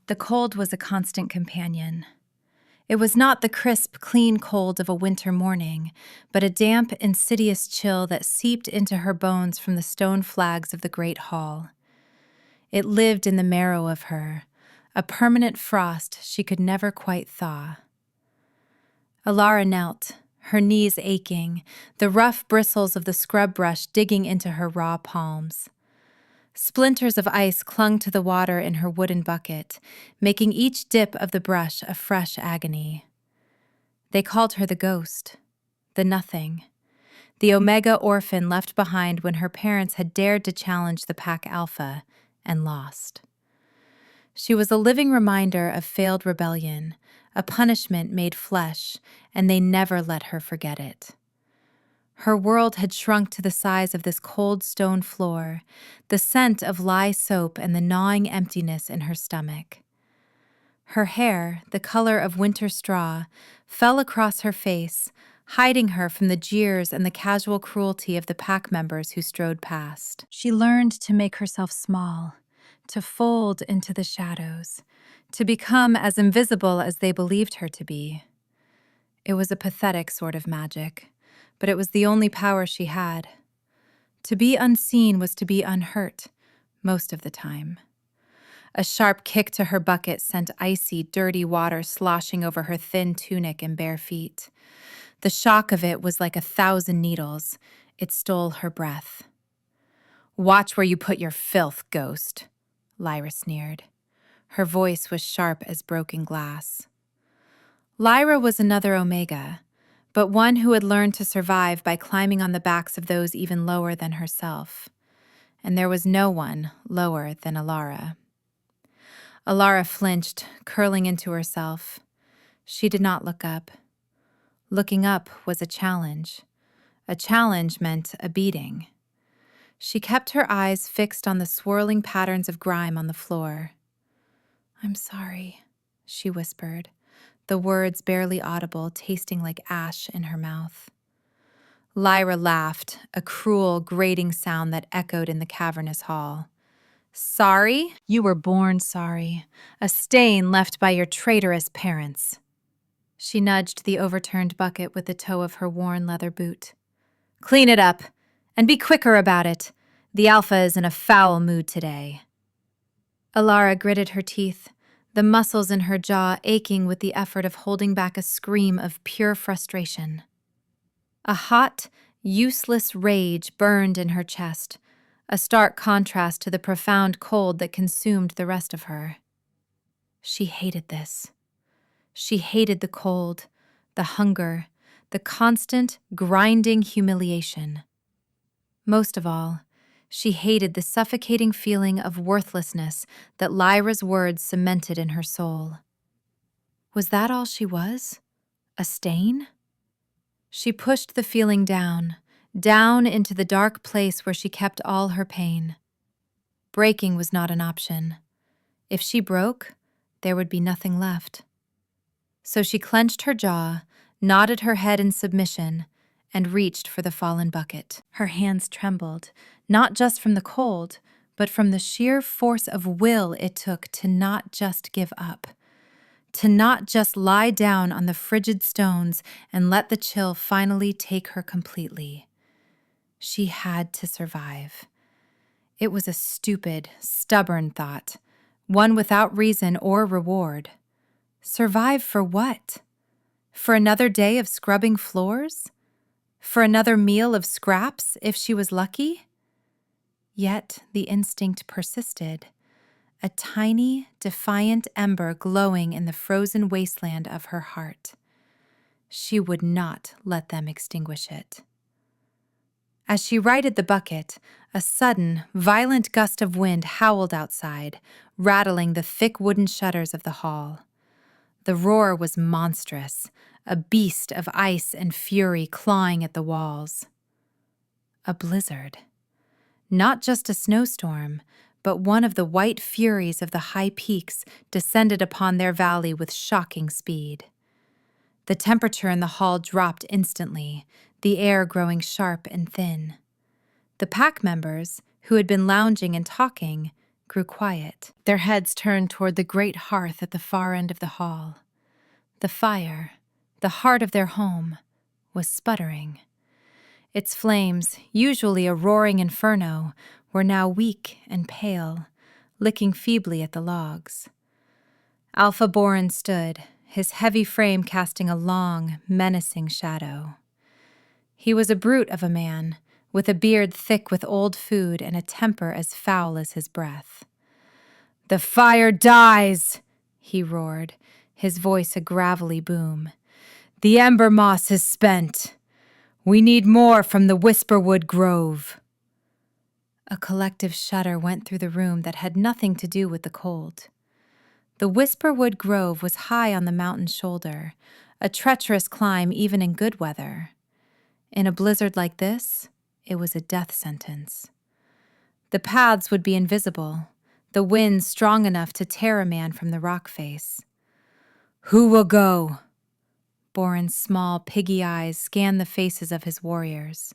The cold was a constant companion. It was not the crisp, clean cold of a winter morning, but a damp, insidious chill that seeped into her bones from the stone flags of the great hall. It lived in the marrow of her, a permanent frost she could never quite thaw. Alara knelt, her knees aching, the rough bristles of the scrub brush digging into her raw palms. Splinters of ice clung to the water in her wooden bucket, making each dip of the brush a fresh agony. They called her the ghost, the nothing, the Omega orphan left behind when her parents had dared to challenge the Pack Alpha and lost. She was a living reminder of failed rebellion, a punishment made flesh, and they never let her forget it. Her world had shrunk to the size of this cold stone floor, the scent of lye soap and the gnawing emptiness in her stomach. Her hair, the color of winter straw, fell across her face, hiding her from the jeers and the casual cruelty of the pack members who strode past. She learned to make herself small, to fold into the shadows, to become as invisible as they believed her to be. It was a pathetic sort of magic, but it was the only power she had. To be unseen was to be unhurt, most of the time. A sharp kick to her bucket sent icy, dirty water sloshing over her thin tunic and bare feet. The shock of it was like 1,000 needles. It stole her breath. "Watch where you put your filth, ghost," Lyra sneered. Her voice was sharp as broken glass. Lyra was another Omega, but one who had learned to survive by climbing on the backs of those even lower than herself. And there was no one lower than Alara. Alara flinched, curling into herself. She did not look up. Looking up was a challenge. A challenge meant a beating. She kept her eyes fixed on the swirling patterns of grime on the floor. "I'm sorry," she whispered, the words barely audible, tasting like ash in her mouth. Lyra laughed, a cruel, grating sound that echoed in the cavernous hall. "Sorry? You were born sorry, a stain left by your traitorous parents." She nudged the overturned bucket with the toe of her worn leather boot. "Clean it up, and be quicker about it. The Alpha is in a foul mood today." Alara gritted her teeth, the muscles in her jaw aching with the effort of holding back a scream of pure frustration. A hot, useless rage burned in her chest, a stark contrast to the profound cold that consumed the rest of her. She hated this. She hated the cold, the hunger, the constant, grinding humiliation. Most of all, she hated the suffocating feeling of worthlessness that Lyra's words cemented in her soul. Was that all she was? A stain? She pushed the feeling down into the dark place where she kept all her pain. Breaking was not an option. If she broke, there would be nothing left. So she clenched her jaw, nodded her head in submission, and reached for the fallen bucket. Her hands trembled, not just from the cold, but from the sheer force of will it took to not just give up, to not just lie down on the frigid stones and let the chill finally take her completely. She had to survive. It was a stupid, stubborn thought, one without reason or reward. Survive for what? For another day of scrubbing floors? For another meal of scraps, if she was lucky? Yet the instinct persisted, a tiny, defiant ember glowing in the frozen wasteland of her heart. She would not let them extinguish it. As she righted the bucket, a sudden, violent gust of wind howled outside, rattling the thick wooden shutters of the hall. The roar was monstrous, a beast of ice and fury clawing at the walls. A blizzard. Not just a snowstorm, but one of the white furies of the high peaks descended upon their valley with shocking speed. The temperature in the hall dropped instantly, the air growing sharp and thin. The pack members, who had been lounging and talking, grew quiet. Their heads turned toward the great hearth at the far end of the hall. The fire, the heart of their home, was sputtering. Its flames, usually a roaring inferno, were now weak and pale, licking feebly at the logs. Alpha Boren stood, his heavy frame casting a long, menacing shadow. He was a brute of a man, with a beard thick with old food and a temper as foul as his breath. "The fire dies!" he roared, his voice a gravelly boom. "The ember moss is spent. We need more from the Whisperwood Grove." A collective shudder went through the room that had nothing to do with the cold. The Whisperwood Grove was high on the mountain's shoulder, a treacherous climb even in good weather. In a blizzard like this, it was a death sentence. The paths would be invisible, the wind strong enough to tear a man from the rock face. "Who will go?" Boren's small, piggy eyes scanned the faces of his warriors.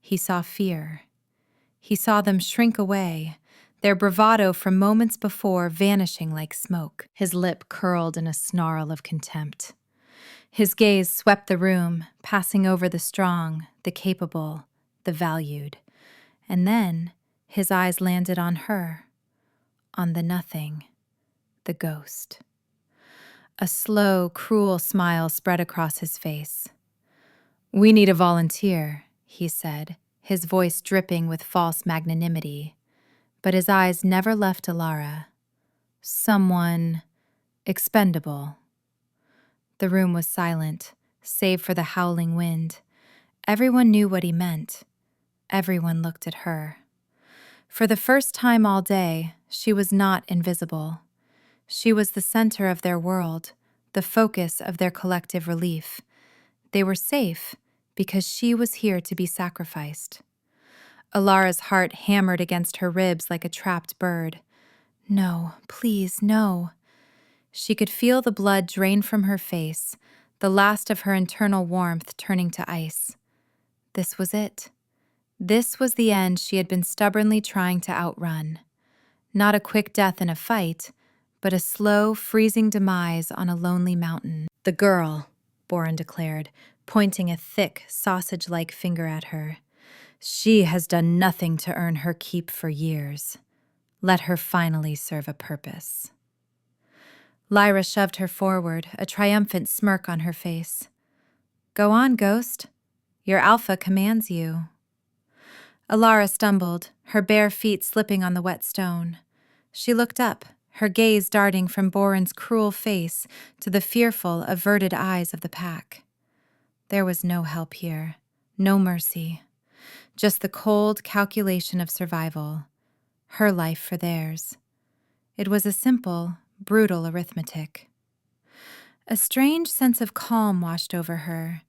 He saw fear. He saw them shrink away, their bravado from moments before vanishing like smoke. His lip curled in a snarl of contempt. His gaze swept the room, passing over the strong, the capable, the valued. And then his eyes landed on her, on the nothing, the ghost. A slow, cruel smile spread across his face. "We need a volunteer," he said, his voice dripping with false magnanimity. But his eyes never left Alara. "Someone expendable." The room was silent, save for the howling wind. Everyone knew what he meant. Everyone looked at her. For the first time all day, she was not invisible. She was the center of their world, the focus of their collective relief. They were safe because she was here to be sacrificed. Alara's heart hammered against her ribs like a trapped bird. No, please, no. She could feel the blood drain from her face, the last of her internal warmth turning to ice. This was it. This was the end she had been stubbornly trying to outrun. Not a quick death in a fight, but a slow, freezing demise on a lonely mountain. "The girl," Boren declared, pointing a thick, sausage-like finger at her. "She has done nothing to earn her keep for years. Let her finally serve a purpose." Lyra shoved her forward, a triumphant smirk on her face. "Go on, Ghost. Your alpha commands you." Alara stumbled, her bare feet slipping on the wet stone. She looked up, her gaze darting from Boren's cruel face to the fearful, averted eyes of the pack. There was no help here, no mercy. Just the cold calculation of survival, her life for theirs. It was a simple, brutal arithmetic. A strange sense of calm washed over her,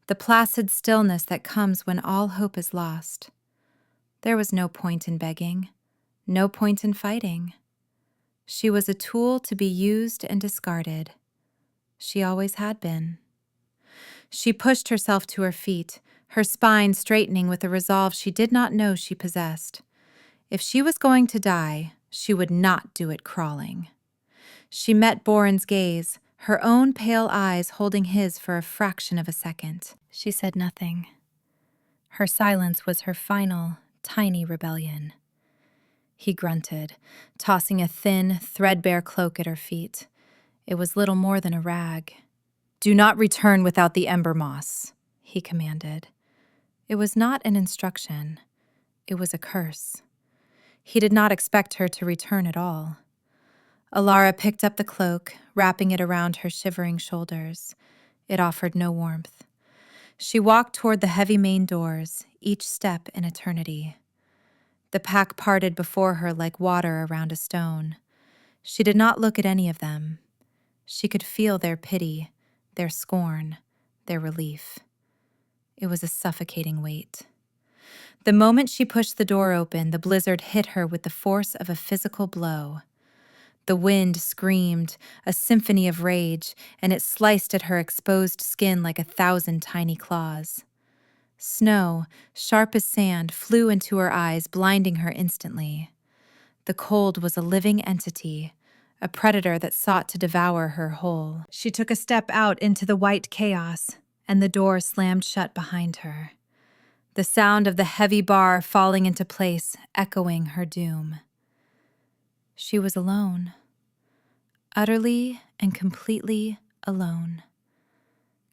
the placid stillness that comes when all hope is lost. There was no point in begging, no point in fighting. She was a tool to be used and discarded. She always had been. She pushed herself to her feet, her spine straightening with a resolve she did not know she possessed. If she was going to die, she would not do it crawling. She met Boren's gaze, her own pale eyes holding his for a fraction of a second. She said nothing. Her silence was her final, tiny rebellion. He grunted, tossing a thin, threadbare cloak at her feet. It was little more than a rag. "Do not return without the ember moss," he commanded. It was not an instruction. It was a curse. He did not expect her to return at all. Alara picked up the cloak, wrapping it around her shivering shoulders. It offered no warmth. She walked toward the heavy main doors, each step an eternity. The pack parted before her like water around a stone. She did not look at any of them. She could feel their pity, their scorn, their relief. It was a suffocating weight. The moment she pushed the door open, the blizzard hit her with the force of a physical blow. The wind screamed, a symphony of rage, and it sliced at her exposed skin like 1,000 tiny claws. Snow, sharp as sand, flew into her eyes, blinding her instantly. The cold was a living entity, a predator that sought to devour her whole. She took a step out into the white chaos, and the door slammed shut behind her. The sound of the heavy bar falling into place, echoing her doom. She was alone, utterly and completely alone,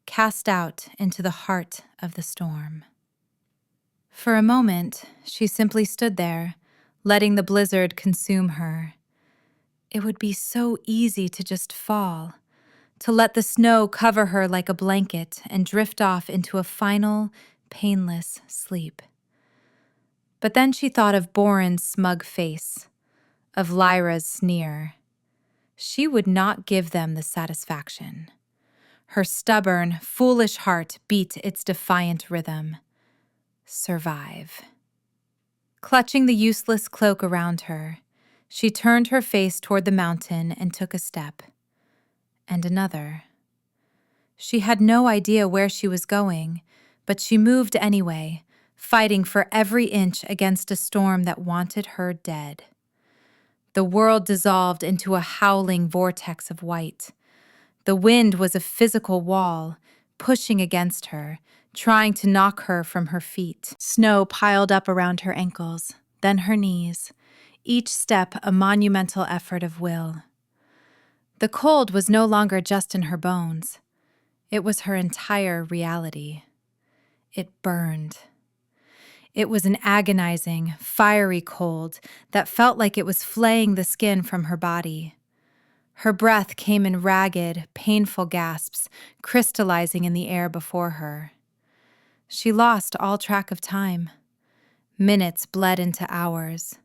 cast out into the heart of the storm. For a moment, she simply stood there, letting the blizzard consume her. It would be so easy to just fall, to let the snow cover her like a blanket and drift off into a final, painless sleep. But then she thought of Boren's smug face, of Lyra's sneer. She would not give them the satisfaction. Her stubborn, foolish heart beat its defiant rhythm. Survive. Clutching the useless cloak around her, she turned her face toward the mountain and took a step. And another. She had no idea where she was going, but she moved anyway, fighting for every inch against a storm that wanted her dead. The world dissolved into a howling vortex of white. The wind was a physical wall, pushing against her, trying to knock her from her feet. Snow piled up around her ankles, then her knees, each step a monumental effort of will. The cold was no longer just in her bones. It was her entire reality. It burned. It was an agonizing, fiery cold that felt like it was flaying the skin from her body. Her breath came in ragged, painful gasps, crystallizing in the air before her. She lost all track of time. Minutes bled into hours.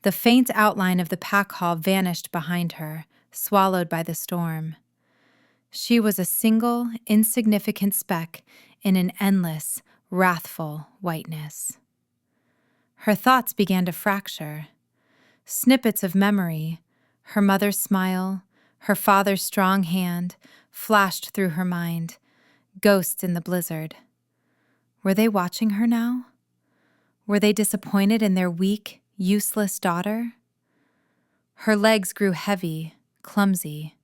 The faint outline of the pack hall vanished behind her, swallowed by the storm. She was a single, insignificant speck in an endless, wrathful whiteness. Her thoughts began to fracture. Snippets of memory, her mother's smile, her father's strong hand, flashed through her mind, ghosts in the blizzard. Were they watching her now? Were they disappointed in their weak, useless daughter? Her legs grew heavy, clumsy.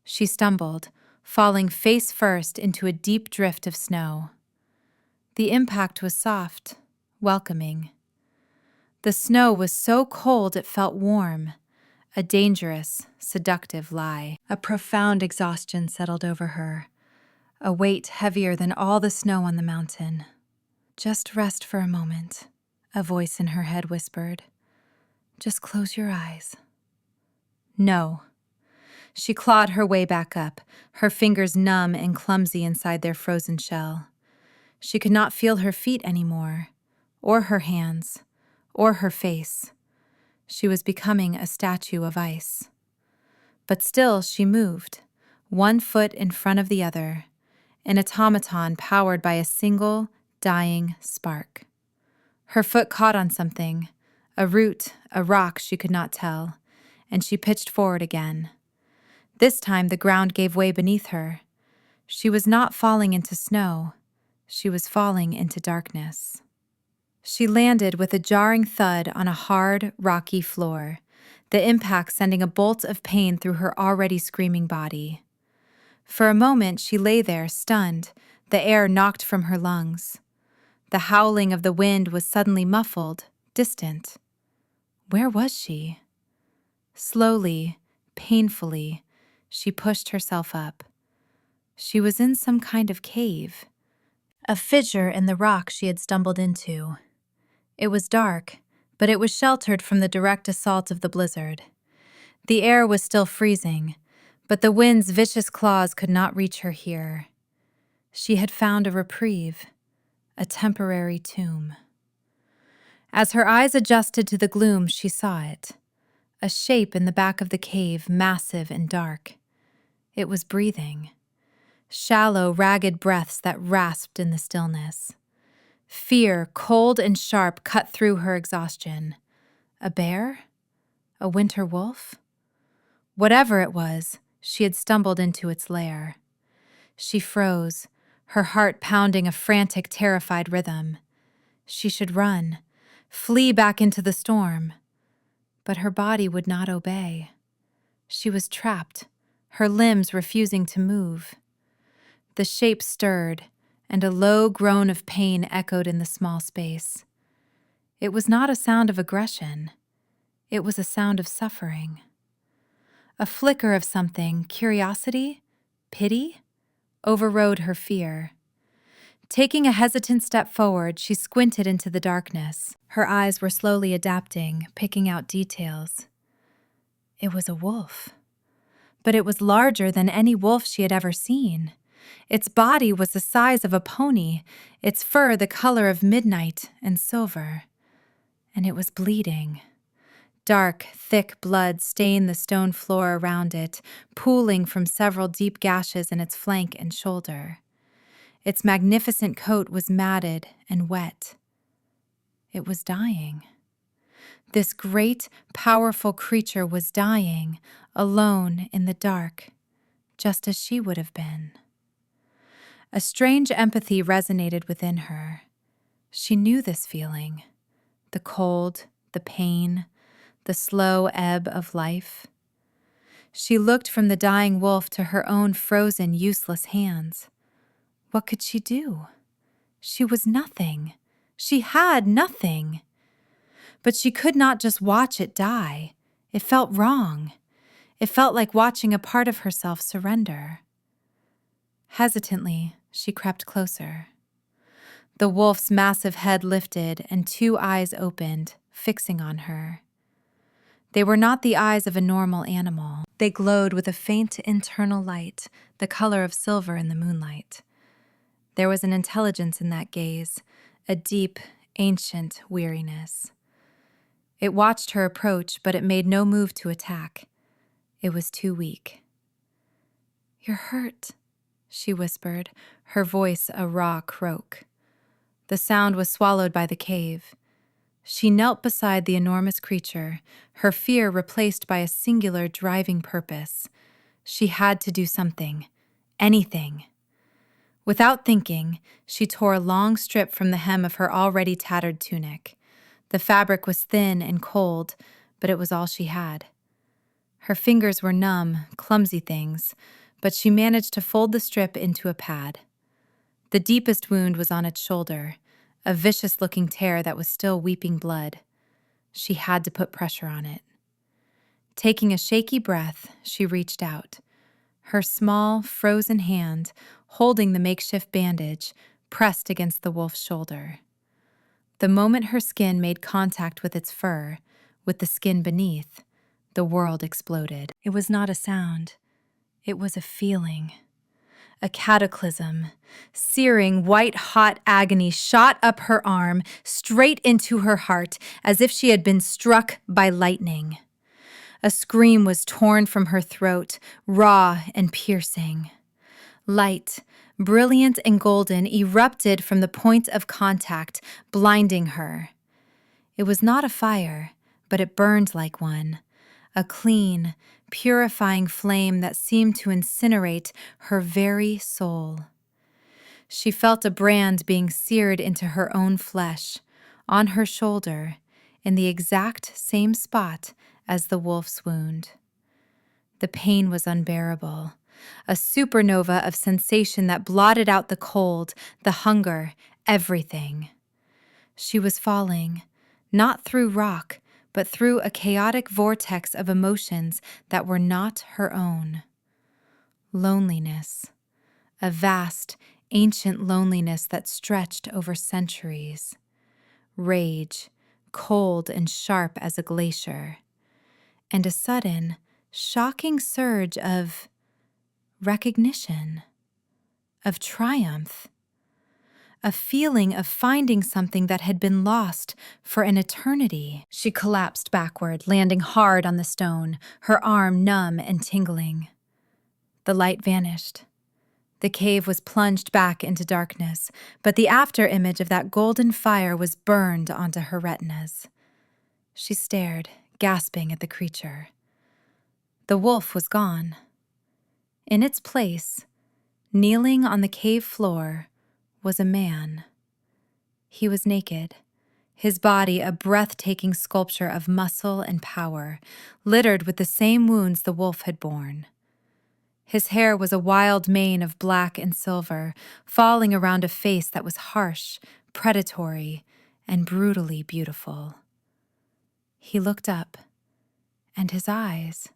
She stumbled, falling face first into a deep drift of snow. The impact was soft, welcoming. The snow was so cold it felt warm, a dangerous, seductive lie. A profound exhaustion settled over her, a weight heavier than all the snow on the mountain. Just rest for a moment, a voice in her head whispered. Just close your eyes. No. She clawed her way back up, her fingers numb and clumsy inside their frozen shell. She could not feel her feet anymore, or her hands, or her face. She was becoming a statue of ice. But still she moved, one foot in front of the other, an automaton powered by a single, dying spark. Her foot caught on something, a root, a rock she could not tell, and she pitched forward again. This time the ground gave way beneath her. She was not falling into snow. She was falling into darkness. She landed with a jarring thud on a hard, rocky floor, the impact sending a bolt of pain through her already screaming body. For a moment she lay there, stunned, the air knocked from her lungs. The howling of the wind was suddenly muffled, distant. Where was she? Slowly, painfully, she pushed herself up. She was in some kind of cave, a fissure in the rock she had stumbled into. It was dark, but it was sheltered from the direct assault of the blizzard. The air was still freezing, but the wind's vicious claws could not reach her here. She had found a reprieve, a temporary tomb. As her eyes adjusted to the gloom, she saw it. A shape in the back of the cave, massive and dark. It was breathing. Shallow, ragged breaths that rasped in the stillness. Fear, cold and sharp, cut through her exhaustion. A bear? A winter wolf? Whatever it was, she had stumbled into its lair. She froze, her heart pounding a frantic, terrified rhythm. She should run, flee back into the storm. But her body would not obey. She was trapped, her limbs refusing to move. The shape stirred, and a low groan of pain echoed in the small space. It was not a sound of aggression. It was a sound of suffering. A flicker of something, curiosity, pity, overrode her fear. Taking a hesitant step forward, she squinted into the darkness. Her eyes were slowly adapting, picking out details. It was a wolf. But it was larger than any wolf she had ever seen. Its body was the size of a pony, its fur the color of midnight and silver. And it was bleeding. Dark, thick blood stained the stone floor around it, pooling from several deep gashes in its flank and shoulder. Its magnificent coat was matted and wet. It was dying. This great, powerful creature was dying, alone in the dark, just as she would have been. A strange empathy resonated within her. She knew this feeling, the cold, the pain, the slow ebb of life. She looked from the dying wolf to her own frozen, useless hands. What could she do? She was nothing. She had nothing. But she could not just watch it die. It felt wrong. It felt like watching a part of herself surrender. Hesitantly, she crept closer. The wolf's massive head lifted and two eyes opened, fixing on her. They were not the eyes of a normal animal. They glowed with a faint internal light, the color of silver in the moonlight. There was an intelligence in that gaze, a deep, ancient weariness. It watched her approach, but it made no move to attack. It was too weak. "You're hurt," she whispered, her voice a raw croak. The sound was swallowed by the cave. She knelt beside the enormous creature, her fear replaced by a singular driving purpose. She had to do something, anything. Without thinking, she tore a long strip from the hem of her already tattered tunic. The fabric was thin and cold, but it was all she had. Her fingers were numb, clumsy things, but she managed to fold the strip into a pad. The deepest wound was on its shoulder, a vicious-looking tear that was still weeping blood. She had to put pressure on it. Taking a shaky breath, she reached out. Her small, frozen hand, holding the makeshift bandage, pressed against the wolf's shoulder. The moment her skin made contact with its fur, with the skin beneath, the world exploded. It was not a sound. It was a feeling. A cataclysm. Searing, white-hot agony shot up her arm, straight into her heart, as if she had been struck by lightning. A scream was torn from her throat, raw and piercing. Light, brilliant and golden, erupted from the point of contact, blinding her. It was not a fire, but it burned like one. A clean, purifying flame that seemed to incinerate her very soul. She felt a brand being seared into her own flesh, on her shoulder, in the exact same spot as the wolf's wound. The pain was unbearable, a supernova of sensation that blotted out the cold, the hunger, everything. She was falling, not through rock, but through a chaotic vortex of emotions that were not her own. Loneliness, a vast, ancient loneliness that stretched over centuries. Rage, cold and sharp as a glacier. And a sudden, shocking surge of recognition, of triumph. A feeling of finding something that had been lost for an eternity. She collapsed backward, landing hard on the stone, her arm numb and tingling. The light vanished. The cave was plunged back into darkness, but the after image of that golden fire was burned onto her retinas. She stared, gasping at the creature. The wolf was gone. In its place, kneeling on the cave floor, was a man. He was naked, his body a breathtaking sculpture of muscle and power, littered with the same wounds the wolf had borne. His hair was a wild mane of black and silver, falling around a face that was harsh, predatory, and brutally beautiful. He looked up, and his eyes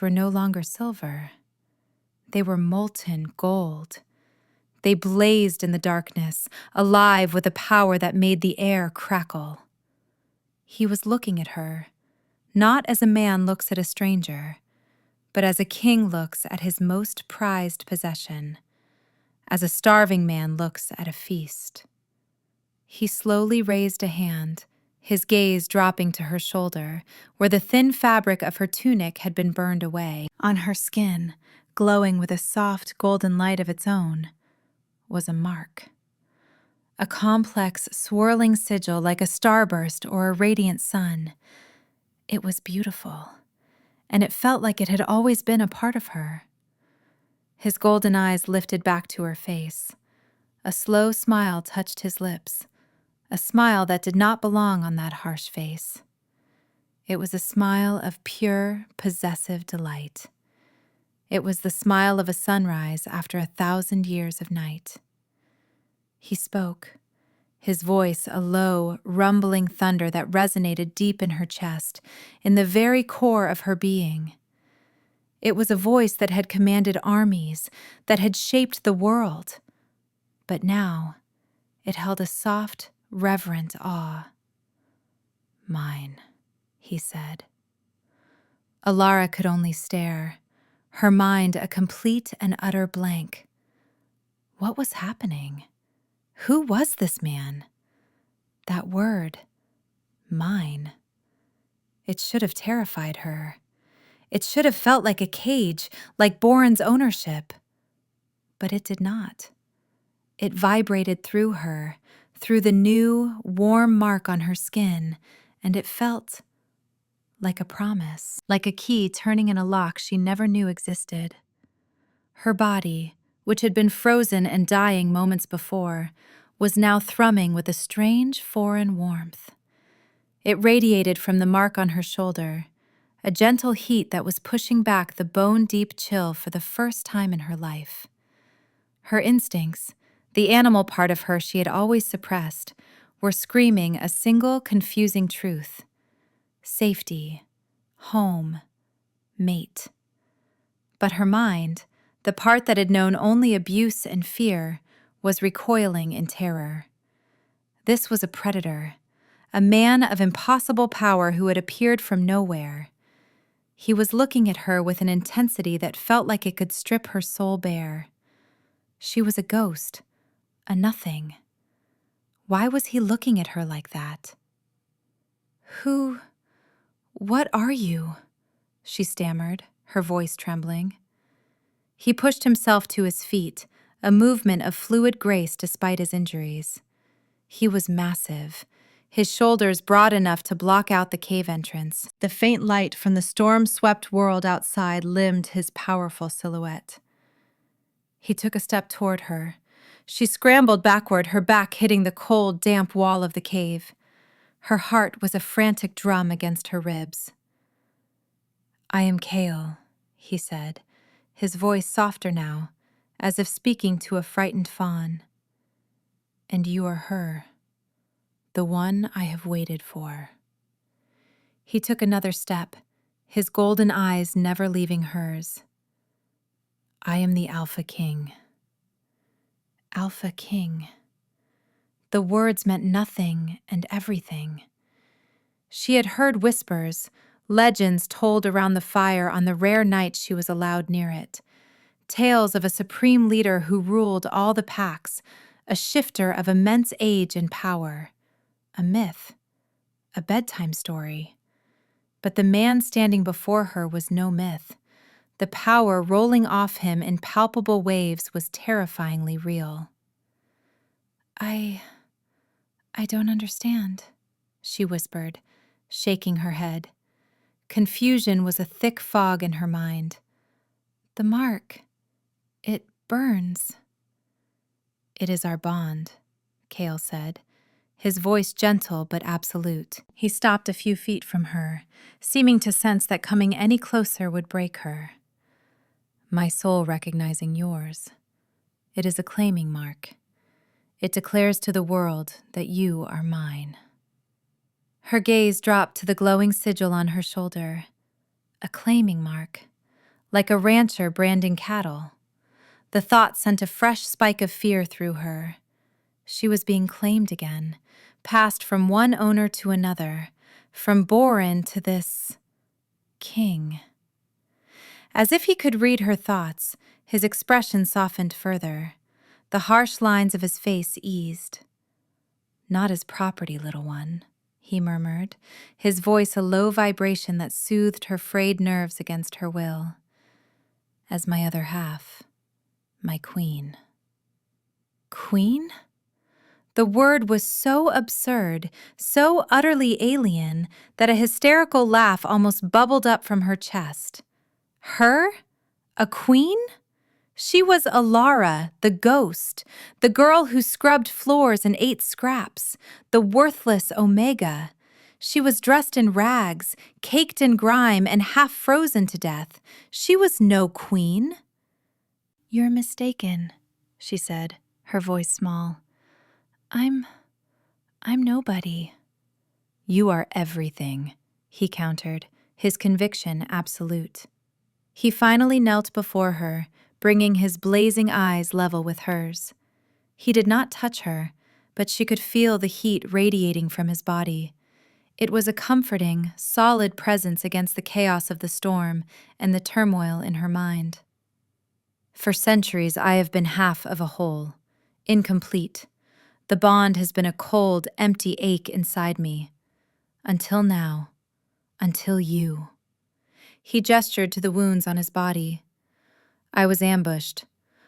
were no longer silver. They were molten gold. They blazed in the darkness, alive with a power that made the air crackle. He was looking at her, not as a man looks at a stranger, but as a king looks at his most prized possession, as a starving man looks at a feast. He slowly raised a hand, his gaze dropping to her shoulder, where the thin fabric of her tunic had been burned away. On her skin, glowing with a soft golden light of its own, was a mark. A complex, swirling sigil like a starburst or a radiant sun. It was beautiful, and it felt like it had always been a part of her. His golden eyes lifted back to her face. A slow smile touched his lips, a smile that did not belong on that harsh face. It was a smile of pure, possessive delight. It was the smile of a sunrise after 1,000 years of night. He spoke, his voice a low, rumbling thunder that resonated deep in her chest, in the very core of her being. It was a voice that had commanded armies, that had shaped the world. But now, it held a soft, reverent awe. "Mine," he said. Alara could only stare, her mind a complete and utter blank. What was happening? Who was this man? That word, mine. It should have terrified her. It should have felt like a cage, like Boren's ownership. But it did not. It vibrated through her, through the new, warm mark on her skin, and it felt like a promise, like a key turning in a lock she never knew existed. Her body, which had been frozen and dying moments before, was now thrumming with a strange foreign warmth. It radiated from the mark on her shoulder, a gentle heat that was pushing back the bone-deep chill for the first time in her life. Her instincts, the animal part of her she had always suppressed, were screaming a single confusing truth: safety, home, mate. But her mind, the part that had known only abuse and fear, was recoiling in terror. This was a predator, a man of impossible power who had appeared from nowhere. He was looking at her with an intensity that felt like it could strip her soul bare. She was a ghost, a nothing. Why was he looking at her like that? What are you?" she stammered, her voice trembling. He pushed himself to his feet, a movement of fluid grace despite his injuries. He was massive, his shoulders broad enough to block out the cave entrance. The faint light from the storm-swept world outside limned his powerful silhouette. He took a step toward her. She scrambled backward, her back hitting the cold, damp wall of the cave. Her heart was a frantic drum against her ribs. "I am Kale," he said, his voice softer now, as if speaking to a frightened fawn. "And you are her, the one I have waited for." He took another step, his golden eyes never leaving hers. "I am the Alpha King." Alpha King. The words meant nothing and everything. She had heard whispers, legends told around the fire on the rare nights she was allowed near it. Tales of a supreme leader who ruled all the packs, a shifter of immense age and power. A myth, a bedtime story. But the man standing before her was no myth. The power rolling off him in palpable waves was terrifyingly real. I don't understand," she whispered, shaking her head. Confusion was a thick fog in her mind. "The mark, it burns." "It is our bond," Kale said, his voice gentle but absolute. He stopped a few feet from her, seeming to sense that coming any closer would break her. My soul recognizing yours. It is a claiming mark. It declares to the world that you are mine. Her gaze dropped to the glowing sigil on her shoulder. A claiming mark, like a rancher branding cattle. The thought sent a fresh spike of fear through her. She was being claimed again, passed from one owner to another, from Borin to this king. As if he could read her thoughts, his expression softened further. The harsh lines of his face eased. "Not as property, little one," he murmured, his voice a low vibration that soothed her frayed nerves against her will. "As my other half, my queen." Queen? The word was so absurd, so utterly alien, that a hysterical laugh almost bubbled up from her chest. Her? A queen? She was Alara, the ghost, the girl who scrubbed floors and ate scraps, the worthless Omega. She was dressed in rags, caked in grime, and half frozen to death. She was no queen. "You're mistaken," she said, her voice small. I'm nobody." "You are everything," he countered, his conviction absolute. He finally knelt before her, bringing his blazing eyes level with hers. He did not touch her, but she could feel the heat radiating from his body. It was a comforting, solid presence against the chaos of the storm and the turmoil in her mind. "For centuries I have been half of a whole, incomplete. The bond has been a cold, empty ache inside me. Until now. Until you." He gestured to the wounds on his body. "I was ambushed.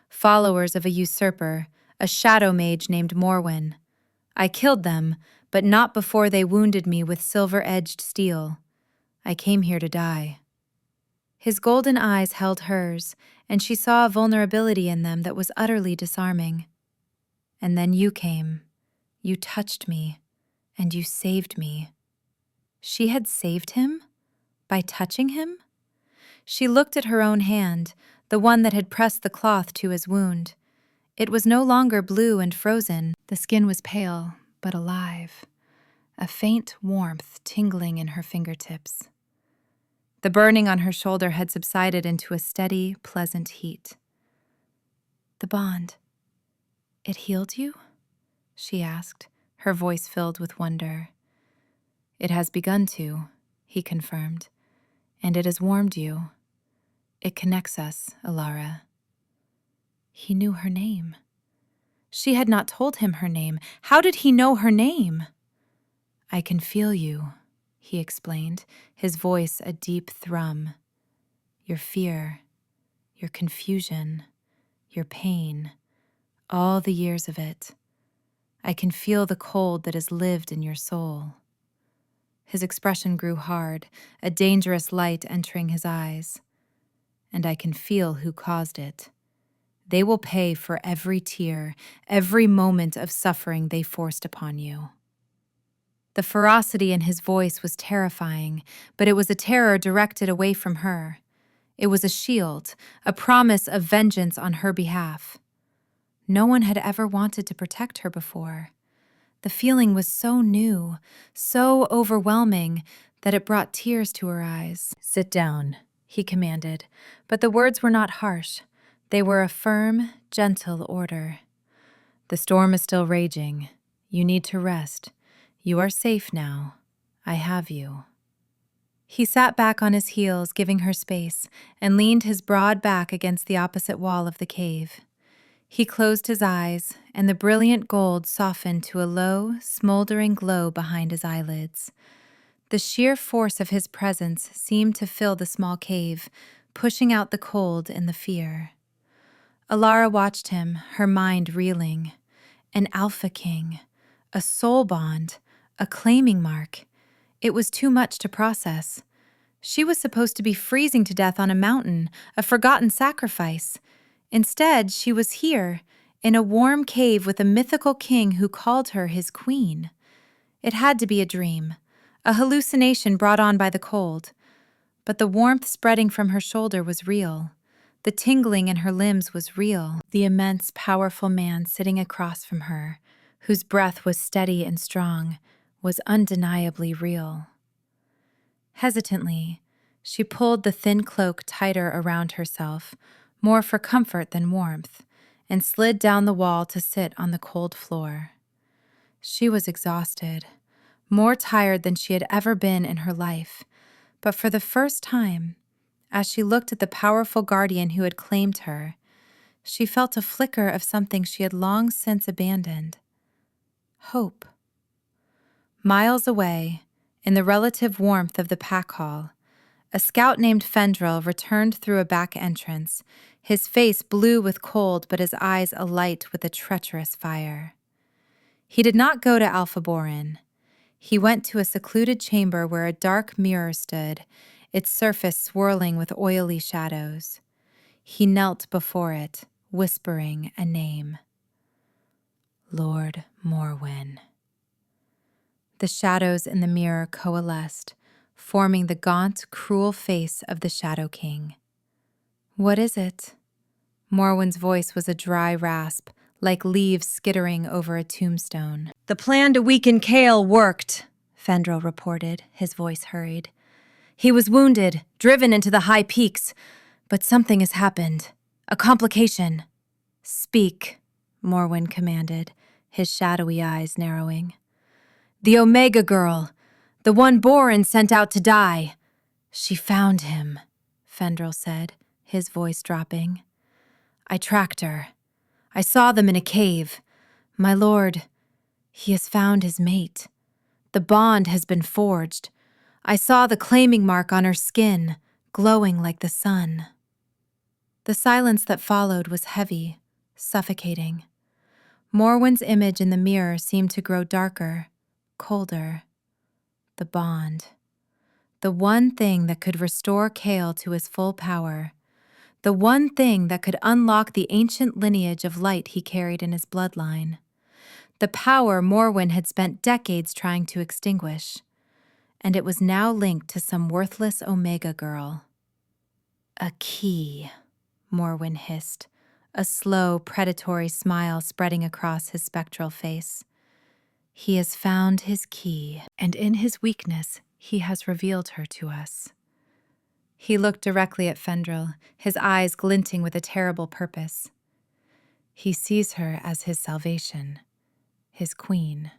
Followers of a usurper, a shadow mage named Morwen. I killed them, but not before they wounded me with silver-edged steel. I came here to die." His golden eyes held hers, and she saw a vulnerability in them that was utterly disarming. "And then you came. You touched me, and you saved me." She had saved him? By touching him? She looked at her own hand, the one that had pressed the cloth to his wound. It was no longer blue and frozen. The skin was pale, but alive. A faint warmth tingling in her fingertips. The burning on her shoulder had subsided into a steady, pleasant heat. "The bond. It healed you?" she asked, her voice filled with wonder. "It has begun to," he confirmed, "and it has warmed you. It connects us, Alara." He knew her name. She had not told him her name. How did he know her name? "I can feel you," he explained, his voice a deep thrum. "Your fear, your confusion, your pain, all the years of it. I can feel the cold that has lived in your soul." His expression grew hard, a dangerous light entering his eyes. "And I can feel who caused it. They will pay for every tear, every moment of suffering they forced upon you." The ferocity in his voice was terrifying, but it was a terror directed away from her. It was a shield, a promise of vengeance on her behalf. No one had ever wanted to protect her before. The feeling was so new, so overwhelming, that it brought tears to her eyes. "Sit down," he commanded, but the words were not harsh. They were a firm, gentle order. "The storm is still raging. You need to rest. You are safe now. I have you." He sat back on his heels, giving her space, and leaned his broad back against the opposite wall of the cave. He closed his eyes, and the brilliant gold softened to a low, smoldering glow behind his eyelids. The sheer force of his presence seemed to fill the small cave, pushing out the cold and the fear. Alara watched him, her mind reeling. An Alpha King, a soul bond, a claiming mark. It was too much to process. She was supposed to be freezing to death on a mountain, a forgotten sacrifice. Instead, she was here, in a warm cave with a mythical king who called her his queen. It had to be a dream, a hallucination brought on by the cold. But the warmth spreading from her shoulder was real. The tingling in her limbs was real. The immense, powerful man sitting across from her, whose breath was steady and strong, was undeniably real. Hesitantly, she pulled the thin cloak tighter around herself, more for comfort than warmth, and slid down the wall to sit on the cold floor. She was exhausted, more tired than she had ever been in her life, but for the first time, as she looked at the powerful guardian who had claimed her, she felt a flicker of something she had long since abandoned. Hope. Miles away, in the relative warmth of the pack hall, a scout named Fendril returned through a back entrance, his face blue with cold but his eyes alight with a treacherous fire. He did not go to Alpha Borin. He went to a secluded chamber where a dark mirror stood, its surface swirling with oily shadows. He knelt before it, whispering a name. Lord Morwen. The shadows in the mirror coalesced, forming the gaunt, cruel face of the Shadow King. What is it? Morwen's voice was a dry rasp, like leaves skittering over a tombstone. The plan to weaken Kale worked, Fendril reported, his voice hurried. He was wounded, driven into the high peaks, but something has happened. A complication. Speak, Morwen commanded, his shadowy eyes narrowing. The Omega Girl, the one Borin sent out to die. She found him, Fendril said, his voice dropping. I tracked her. I saw them in a cave. My lord, he has found his mate. The bond has been forged. I saw the claiming mark on her skin, glowing like the sun. The silence that followed was heavy, suffocating. Morwen's image in the mirror seemed to grow darker, colder. The bond. The one thing that could restore Kale to his full power. The one thing that could unlock the ancient lineage of light he carried in his bloodline. The power Morwen had spent decades trying to extinguish. And it was now linked to some worthless Omega girl. A key, Morwen hissed, a slow, predatory smile spreading across his spectral face. He has found his key, and in his weakness, he has revealed her to us. He looked directly at Fendril, his eyes glinting with a terrible purpose. He sees her as his salvation, his queen.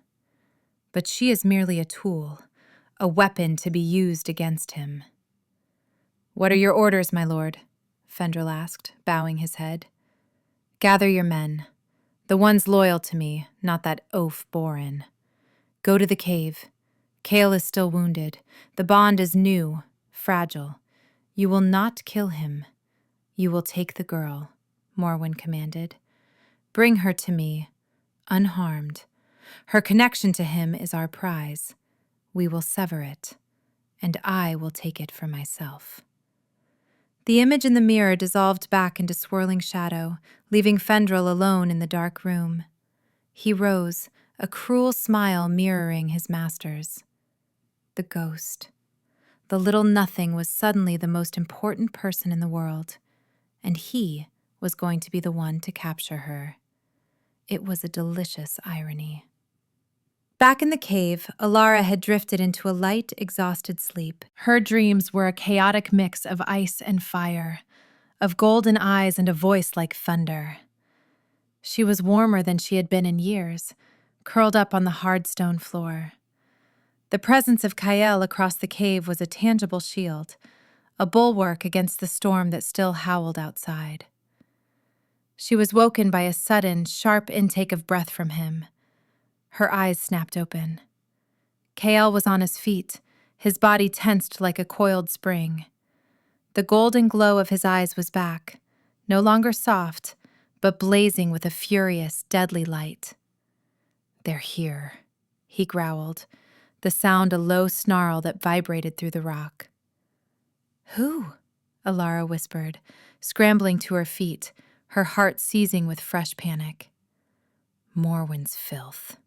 But she is merely a tool, a weapon to be used against him. What are your orders, my lord? Fendril asked, bowing his head. Gather your men, the ones loyal to me, not that oaf Borin. Go to the cave. Kale is still wounded. The bond is new, fragile. You will not kill him. You will take the girl, Morwen commanded. Bring her to me, unharmed. Her connection to him is our prize. We will sever it, and I will take it for myself. The image in the mirror dissolved back into swirling shadow, leaving Fendril alone in the dark room. He rose, a cruel smile mirroring his master's. The ghost. The little nothing was suddenly the most important person in the world, and he was going to be the one to capture her. It was a delicious irony. Back in the cave, Alara had drifted into a light, exhausted sleep. Her dreams were a chaotic mix of ice and fire, of golden eyes and a voice like thunder. She was warmer than she had been in years, curled up on the hard stone floor. The presence of Kael across the cave was a tangible shield, a bulwark against the storm that still howled outside. She was woken by a sudden, sharp intake of breath from him. Her eyes snapped open. Kael was on his feet, his body tensed like a coiled spring. The golden glow of his eyes was back, no longer soft, but blazing with a furious, deadly light. They're here, he growled, the sound a low snarl that vibrated through the rock. Who? Alara whispered, scrambling to her feet, her heart seizing with fresh panic. Morwen's filth.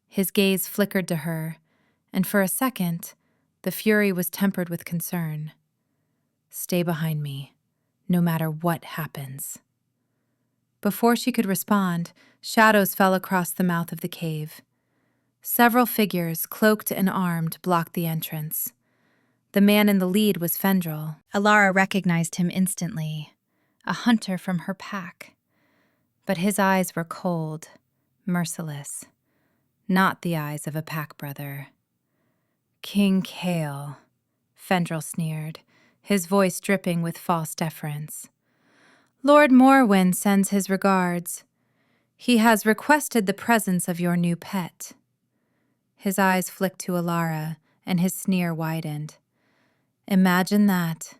His gaze flickered to her, and for a second, the fury was tempered with concern. "Stay behind me, no matter what happens." Before she could respond, shadows fell across the mouth of the cave. Several figures, cloaked and armed, blocked the entrance. The man in the lead was Fendrel. Alara recognized him instantly, a hunter from her pack. But his eyes were cold, merciless, not the eyes of a pack brother. "King Kale," Fendrel sneered, his voice dripping with false deference. "Lord Morwen sends his regards. He has requested the presence of your new pet." His eyes flicked to Alara, and his sneer widened. "Imagine that.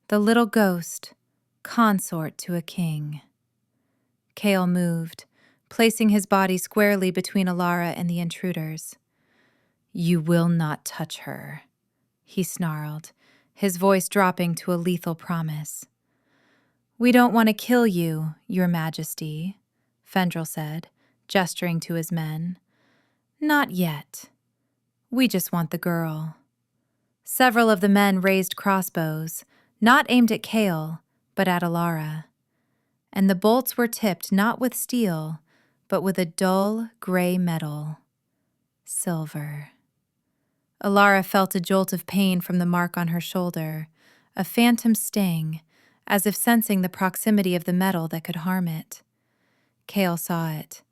The little ghost, consort to a king." Kale moved, placing his body squarely between Alara and the intruders. "You will not touch her," he snarled, his voice dropping to a lethal promise. "We don't want to kill you, Your Majesty," Fendrel said, gesturing to his men. "Not yet. We just want the girl." Several of the men raised crossbows, not aimed at Kale, but at Alara. And the bolts were tipped not with steel, but with a dull gray metal. Silver. Alara felt a jolt of pain from the mark on her shoulder, a phantom sting, as if sensing the proximity of the metal that could harm it. Kale saw it.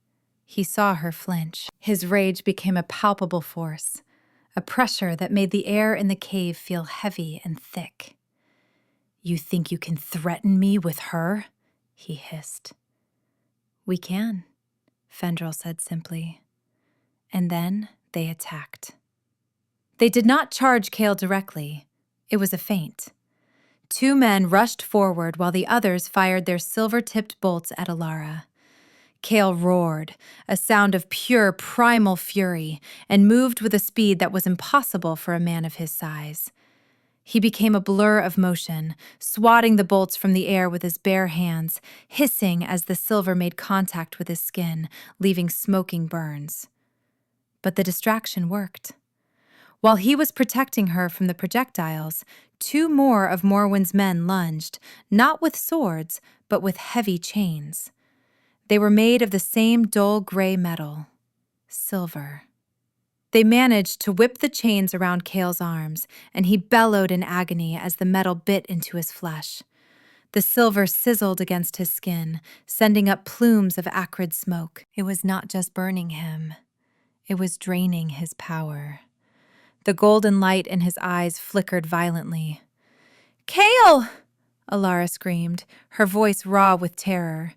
He saw her flinch. His rage became a palpable force, a pressure that made the air in the cave feel heavy and thick. "You think you can threaten me with her?" he hissed. "We can," Fendrel said simply. And then they attacked. They did not charge Kale directly. It was a feint. Two men rushed forward while the others fired their silver-tipped bolts at Alara. Kale roared, a sound of pure primal fury, and moved with a speed that was impossible for a man of his size. He became a blur of motion, swatting the bolts from the air with his bare hands, hissing as the silver made contact with his skin, leaving smoking burns. But the distraction worked. While he was protecting her from the projectiles, two more of Morwen's men lunged, not with swords, but with heavy chains. They were made of the same dull gray metal, silver. They managed to whip the chains around Kale's arms, and he bellowed in agony as the metal bit into his flesh. The silver sizzled against his skin, sending up plumes of acrid smoke. It was not just burning him. It was draining his power. The golden light in his eyes flickered violently. "Kale!" Alara screamed, her voice raw with terror.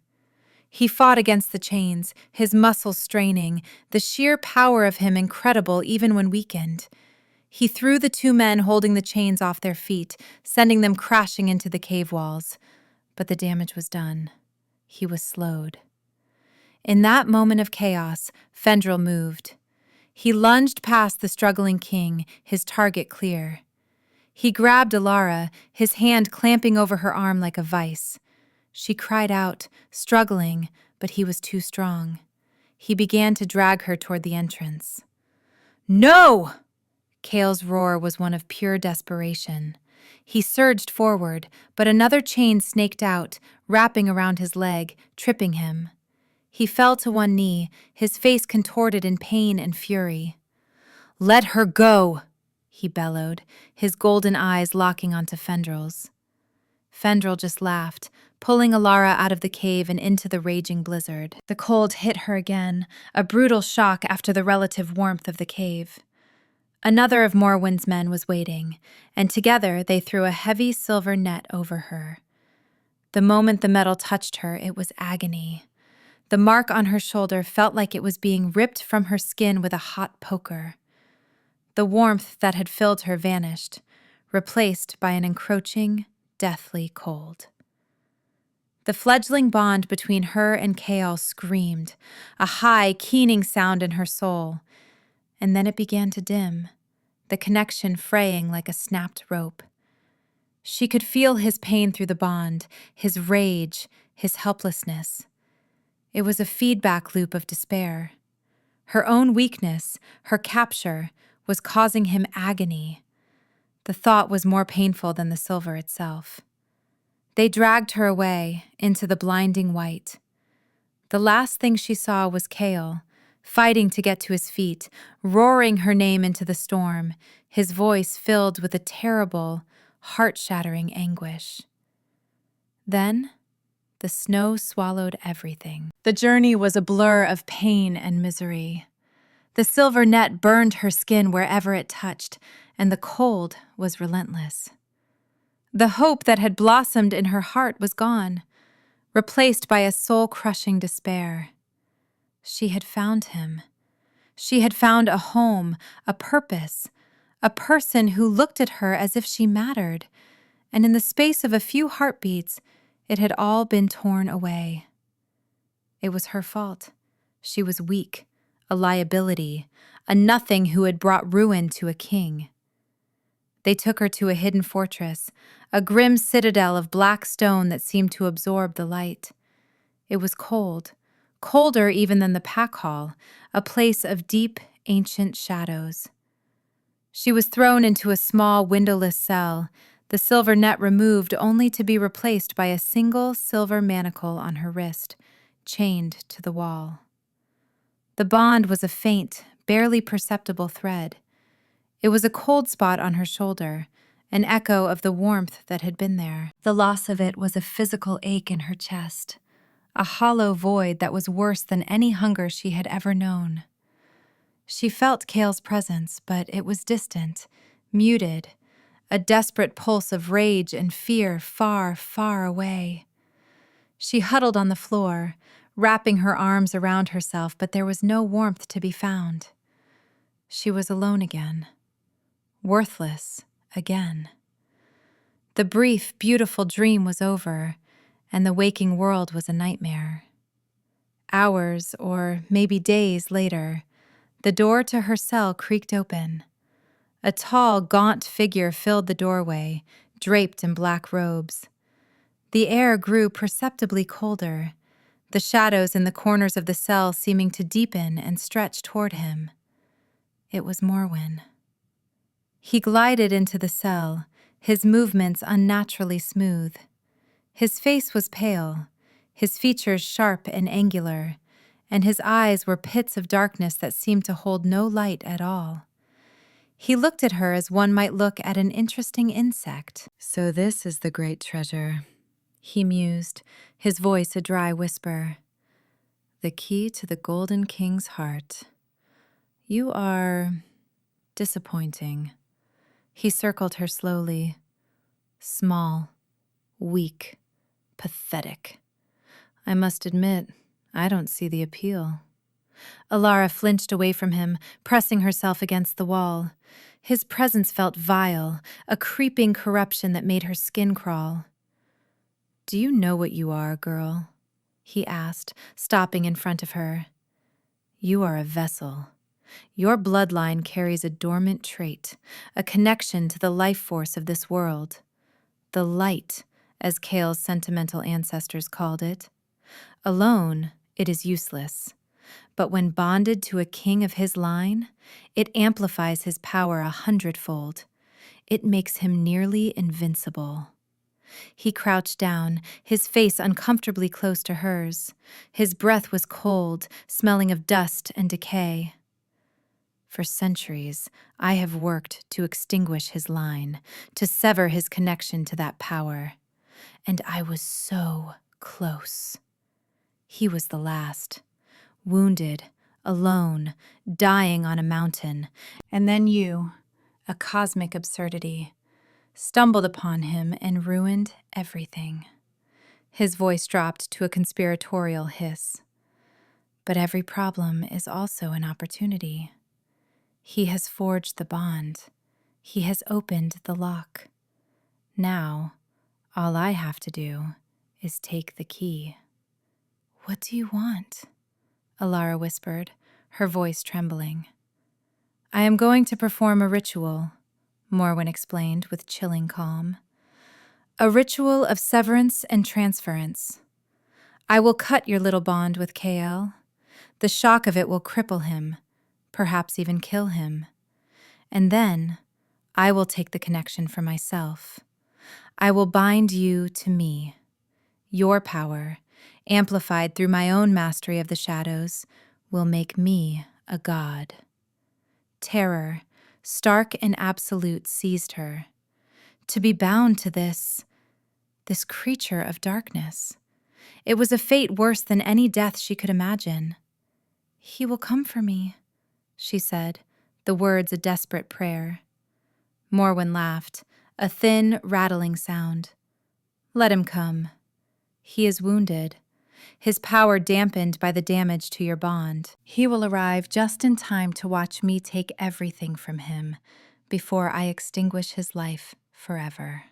He fought against the chains, his muscles straining, the sheer power of him incredible even when weakened. He threw the two men holding the chains off their feet, sending them crashing into the cave walls. But the damage was done. He was slowed. In that moment of chaos, Fendrel moved. He lunged past the struggling king, his target clear. He grabbed Alara, his hand clamping over her arm like a vice. She cried out, struggling, but he was too strong. He began to drag her toward the entrance. "No!" Kale's roar was one of pure desperation. He surged forward, but another chain snaked out, wrapping around his leg, tripping him. He fell to one knee, his face contorted in pain and fury. "Let her go!" he bellowed, his golden eyes locking onto Fendrel's. Fendrel just laughed, pulling Alara out of the cave and into the raging blizzard. The cold hit her again, a brutal shock after the relative warmth of the cave. Another of Morwen's men was waiting, and together they threw a heavy silver net over her. The moment the metal touched her, it was agony. The mark on her shoulder felt like it was being ripped from her skin with a hot poker. The warmth that had filled her vanished, replaced by an encroaching, deathly cold. The fledgling bond between her and Kale screamed, a high, keening sound in her soul. And then it began to dim, the connection fraying like a snapped rope. She could feel his pain through the bond, his rage, his helplessness. It was a feedback loop of despair. Her own weakness, her capture, was causing him agony. The thought was more painful than the silver itself. They dragged her away into the blinding white. The last thing she saw was Kale, fighting to get to his feet, roaring her name into the storm, his voice filled with a terrible, heart-shattering anguish. Then, the snow swallowed everything. The journey was a blur of pain and misery. The silver net burned her skin wherever it touched, and the cold was relentless. The hope that had blossomed in her heart was gone, replaced by a soul-crushing despair. She had found him. She had found a home, a purpose, a person who looked at her as if she mattered, and in the space of a few heartbeats, it had all been torn away. It was her fault. She was weak, a liability, a nothing who had brought ruin to a king. They took her to a hidden fortress, a grim citadel of black stone that seemed to absorb the light. It was cold, colder even than the pack hall, a place of deep, ancient shadows. She was thrown into a small, windowless cell, the silver net removed only to be replaced by a single silver manacle on her wrist, chained to the wall. The bond was a faint, barely perceptible thread. It was a cold spot on her shoulder, an echo of the warmth that had been there. The loss of it was a physical ache in her chest, a hollow void that was worse than any hunger she had ever known. She felt Kale's presence, but it was distant, muted, a desperate pulse of rage and fear far, far away. She huddled on the floor, wrapping her arms around herself, but there was no warmth to be found. She was alone again. Worthless again. The brief, beautiful dream was over, and the waking world was a nightmare. Hours, or maybe days later, the door to her cell creaked open. A tall, gaunt figure filled the doorway, draped in black robes. The air grew perceptibly colder, the shadows in the corners of the cell seeming to deepen and stretch toward him. It was Morwen. He glided into the cell, his movements unnaturally smooth. His face was pale, his features sharp and angular, and his eyes were pits of darkness that seemed to hold no light at all. He looked at her as one might look at an interesting insect. "So this is the great treasure," he mused, his voice a dry whisper. "The key to the Golden King's heart. You are disappointing." He circled her slowly. Small, weak, pathetic. I must admit, I don't see the appeal. Alara flinched away from him, pressing herself against the wall. His presence felt vile, a creeping corruption that made her skin crawl. "Do you know what you are, girl?" he asked, stopping in front of her. "You are a vessel. Your bloodline carries a dormant trait, a connection to the life force of this world. The light, as Kale's sentimental ancestors called it. Alone, it is useless. But when bonded to a king of his line, it amplifies his power 100-fold. It makes him nearly invincible." He crouched down, his face uncomfortably close to hers. His breath was cold, smelling of dust and decay. "For centuries, I have worked to extinguish his line, to sever his connection to that power. And I was so close. He was the last. Wounded, alone, dying on a mountain. And then you, a cosmic absurdity, stumbled upon him and ruined everything." His voice dropped to a conspiratorial hiss. "But every problem is also an opportunity. He has forged the bond. He has opened the lock. Now, all I have to do is take the key." "What do you want?" Alara whispered, her voice trembling. "I am going to perform a ritual," Morwen explained with chilling calm. "A ritual of severance and transference. I will cut your little bond with KL. The shock of it will cripple him, perhaps even kill him. And then I will take the connection for myself. I will bind you to me. Your power, amplified through my own mastery of the shadows, will make me a god. Terror, stark and absolute, seized her. To be bound to this creature of darkness. It was a fate worse than any death she could imagine. "He will come for me," she said, the words a desperate prayer. Morwen laughed, a thin, rattling sound. "Let him come. He is wounded, his power dampened by the damage to your bond. He will arrive just in time to watch me take everything from him before I extinguish his life forever."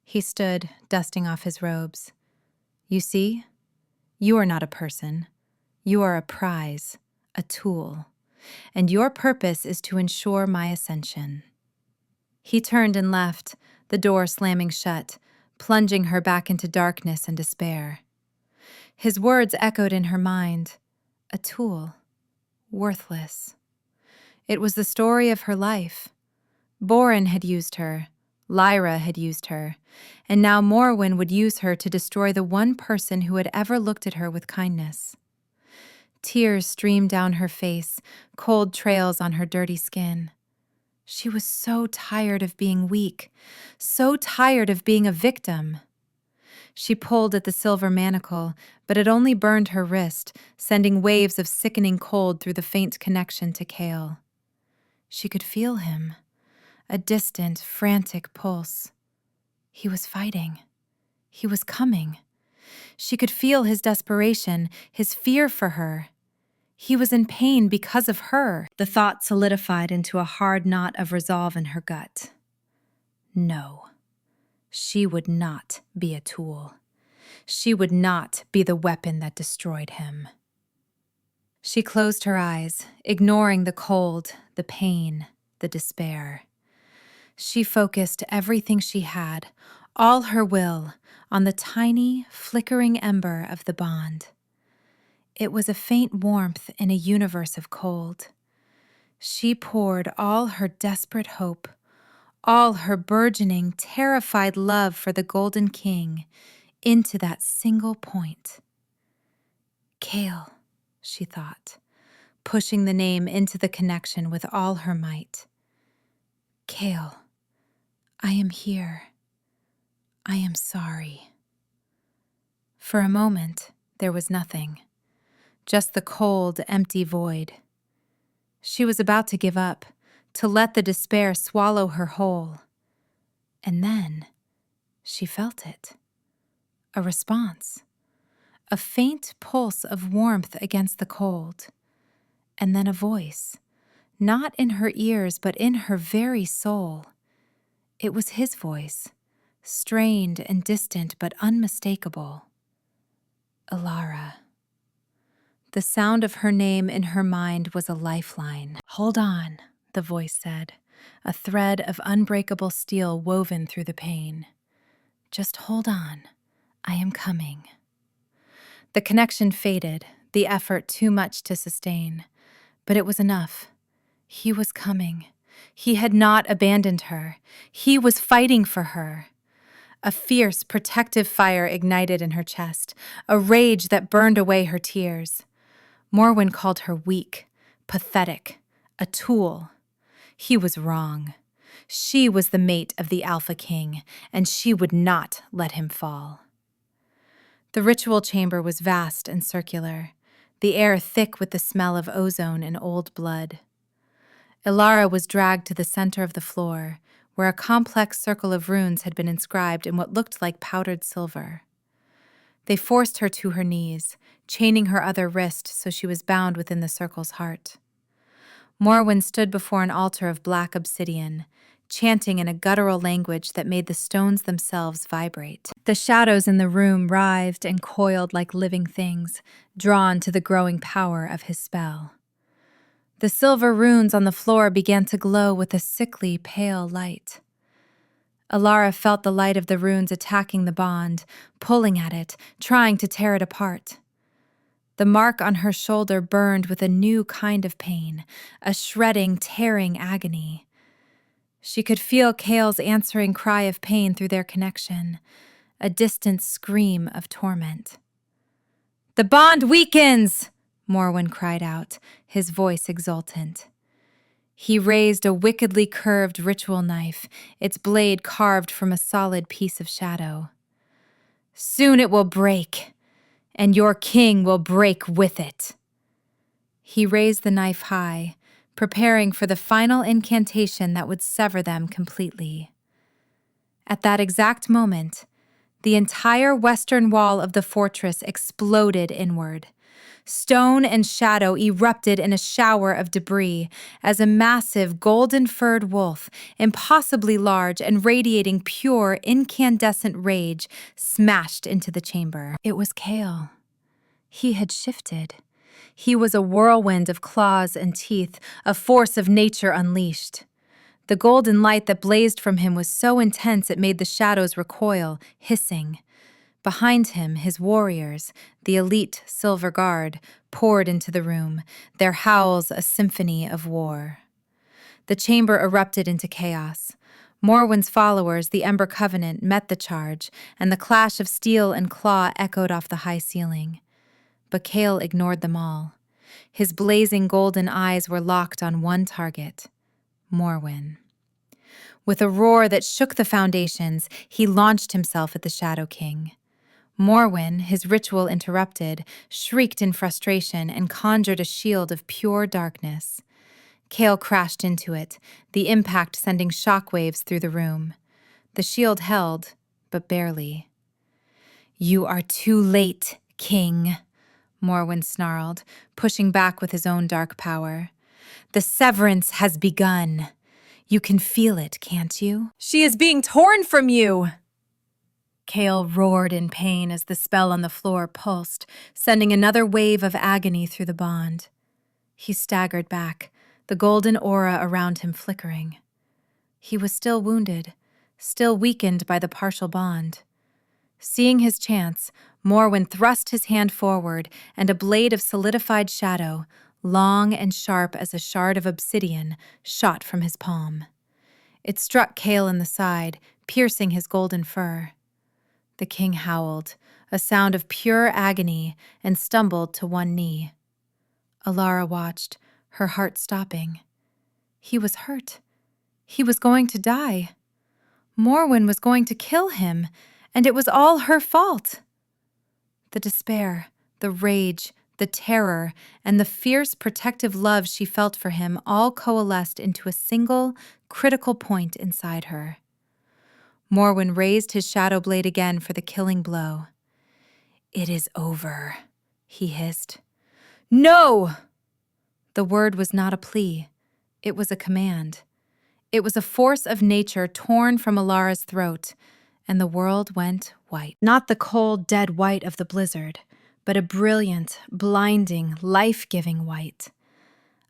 He stood, dusting off his robes. "You see? You are not a person. You are a prize, a tool, and your purpose is to ensure my ascension." He turned and left, the door slamming shut, plunging her back into darkness and despair. His words echoed in her mind. A tool. Worthless. It was the story of her life. Boren had used her. Lyra had used her. And now Morwen would use her to destroy the one person who had ever looked at her with kindness. Tears streamed down her face, cold trails on her dirty skin. She was so tired of being weak, so tired of being a victim. She pulled at the silver manacle, but it only burned her wrist, sending waves of sickening cold through the faint connection to Kale. She could feel him, a distant, frantic pulse. He was fighting. He was coming. She could feel his desperation, his fear for her. He was in pain because of her. The thought solidified into a hard knot of resolve in her gut. No, she would not be a tool. She would not be the weapon that destroyed him. She closed her eyes, ignoring the cold, the pain, the despair. She focused everything she had, all her will, on the tiny, flickering ember of the bond. It was a faint warmth in a universe of cold. She poured all her desperate hope, all her burgeoning, terrified love for the Golden King into that single point. Kale, she thought, pushing the name into the connection with all her might. Kale, I am here. I am sorry. For a moment, there was nothing. Just the cold, empty void. She was about to give up, to let the despair swallow her whole. And then she felt it. A response. A faint pulse of warmth against the cold. And then a voice, not in her ears but in her very soul. It was his voice, strained and distant but unmistakable. Alara. The sound of her name in her mind was a lifeline. "Hold on," the voice said, a thread of unbreakable steel woven through the pain. "Just hold on. I am coming." The connection faded, the effort too much to sustain. But it was enough. He was coming. He had not abandoned her. He was fighting for her. A fierce, protective fire ignited in her chest, a rage that burned away her tears. Morwen called her weak, pathetic, a tool. He was wrong. She was the mate of the Alpha King, and she would not let him fall. The ritual chamber was vast and circular, the air thick with the smell of ozone and old blood. Ilara was dragged to the center of the floor, where a complex circle of runes had been inscribed in what looked like powdered silver. They forced her to her knees, chaining her other wrist so she was bound within the circle's heart. Morwen stood before an altar of black obsidian, chanting in a guttural language that made the stones themselves vibrate. The shadows in the room writhed and coiled like living things, drawn to the growing power of his spell. The silver runes on the floor began to glow with a sickly, pale light. Alara felt the light of the runes attacking the bond, pulling at it, trying to tear it apart. The mark on her shoulder burned with a new kind of pain, a shredding, tearing agony. She could feel Kale's answering cry of pain through their connection, a distant scream of torment. "The bond weakens!" Morwen cried out, his voice exultant. He raised a wickedly curved ritual knife, its blade carved from a solid piece of shadow. "Soon it will break, and your king will break with it." He raised the knife high, preparing for the final incantation that would sever them completely. At that exact moment, the entire western wall of the fortress exploded inward. Stone and shadow erupted in a shower of debris as a massive golden-furred wolf, impossibly large and radiating pure, incandescent rage, smashed into the chamber. It was Kale. He had shifted. He was a whirlwind of claws and teeth, a force of nature unleashed. The golden light that blazed from him was so intense it made the shadows recoil, hissing. Behind him, his warriors, the elite Silver Guard, poured into the room, their howls a symphony of war. The chamber erupted into chaos. Morwen's followers, the Ember Covenant, met the charge, and the clash of steel and claw echoed off the high ceiling. But Kale ignored them all. His blazing golden eyes were locked on one target, Morwen. With a roar that shook the foundations, he launched himself at the Shadow King. Morwen, his ritual interrupted, shrieked in frustration and conjured a shield of pure darkness. Kale crashed into it, the impact sending shockwaves through the room. The shield held, but barely. "You are too late, King," Morwen snarled, pushing back with his own dark power. "The severance has begun. You can feel it, can't you?" "She is being torn from you!" Kale roared in pain as the spell on the floor pulsed, sending another wave of agony through the bond. He staggered back, the golden aura around him flickering. He was still wounded, still weakened by the partial bond. Seeing his chance, Morwen thrust his hand forward, and a blade of solidified shadow, long and sharp as a shard of obsidian, shot from his palm. It struck Kale in the side, piercing his golden fur. The king howled, a sound of pure agony, and stumbled to one knee. Alara watched, her heart stopping. He was hurt. He was going to die. Morwen was going to kill him, and it was all her fault. The despair, the rage, the terror, and the fierce protective love she felt for him all coalesced into a single, critical point inside her. Morwen raised his shadow blade again for the killing blow. "It is over," he hissed. "No!" The word was not a plea. It was a command. It was a force of nature torn from Alara's throat, and the world went white. Not the cold, dead white of the blizzard, but a brilliant, blinding, life-giving white.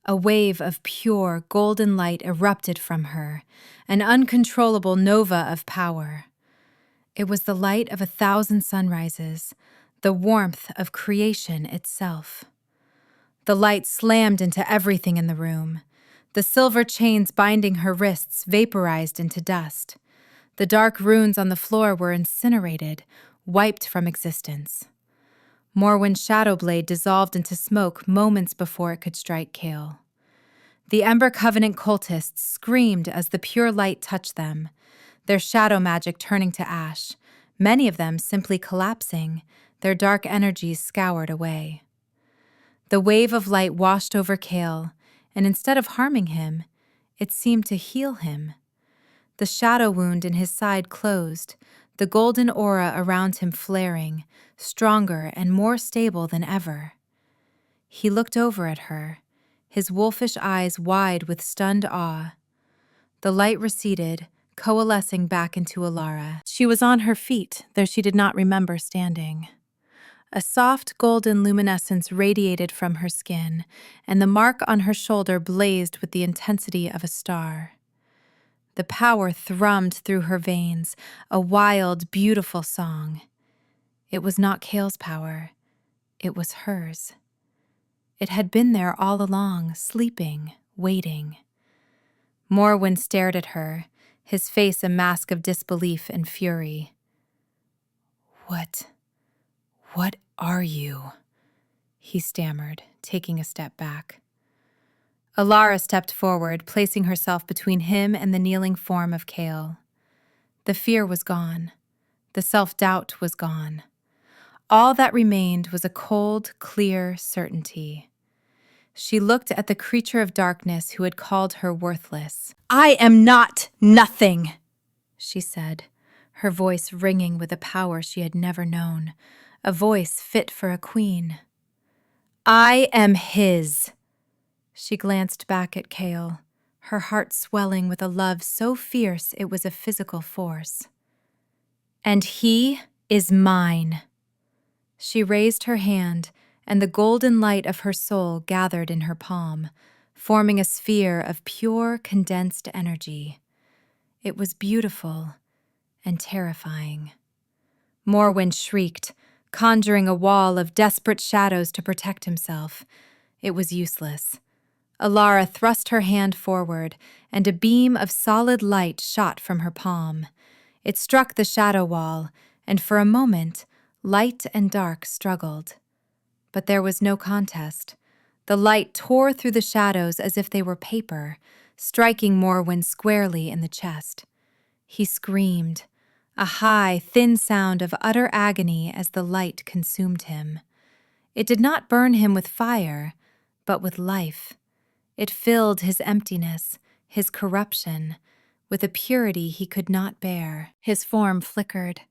A wave of pure, golden light erupted from her, an uncontrollable nova of power. It was the light of 1,000 sunrises, the warmth of creation itself. The light slammed into everything in the room. The silver chains binding her wrists vaporized into dust. The dark runes on the floor were incinerated, wiped from existence. Morwen's shadow blade dissolved into smoke moments before it could strike Kale. The Ember Covenant cultists screamed as the pure light touched them, their shadow magic turning to ash, many of them simply collapsing, their dark energies scoured away. The wave of light washed over Kale, and instead of harming him, it seemed to heal him. The shadow wound in his side closed, the golden aura around him flaring, stronger and more stable than ever. He looked over at her, his wolfish eyes wide with stunned awe. The light receded, coalescing back into Alara. She was on her feet, though she did not remember standing. A soft golden luminescence radiated from her skin, and the mark on her shoulder blazed with the intensity of a star. The power thrummed through her veins, a wild, beautiful song. It was not Kale's power. It was hers. It had been there all along, sleeping, waiting. Morwen stared at her, his face a mask of disbelief and fury. What are you?" he stammered, taking a step back. Alara stepped forward, placing herself between him and the kneeling form of Kale. The fear was gone. The self-doubt was gone. All that remained was a cold, clear certainty. She looked at the creature of darkness who had called her worthless. "I am not nothing," she said, her voice ringing with a power she had never known, a voice fit for a queen. "I am his." She glanced back at Kale, her heart swelling with a love so fierce it was a physical force. "And he is mine." She raised her hand, and the golden light of her soul gathered in her palm, forming a sphere of pure, condensed energy. It was beautiful and terrifying. Morwen shrieked, conjuring a wall of desperate shadows to protect himself. It was useless. Alara thrust her hand forward, and a beam of solid light shot from her palm. It struck the shadow wall, and for a moment, light and dark struggled. But there was no contest. The light tore through the shadows as if they were paper, striking Morwen squarely in the chest. He screamed, a high, thin sound of utter agony as the light consumed him. It did not burn him with fire, but with life. It filled his emptiness, his corruption, with a purity he could not bear. His form flickered,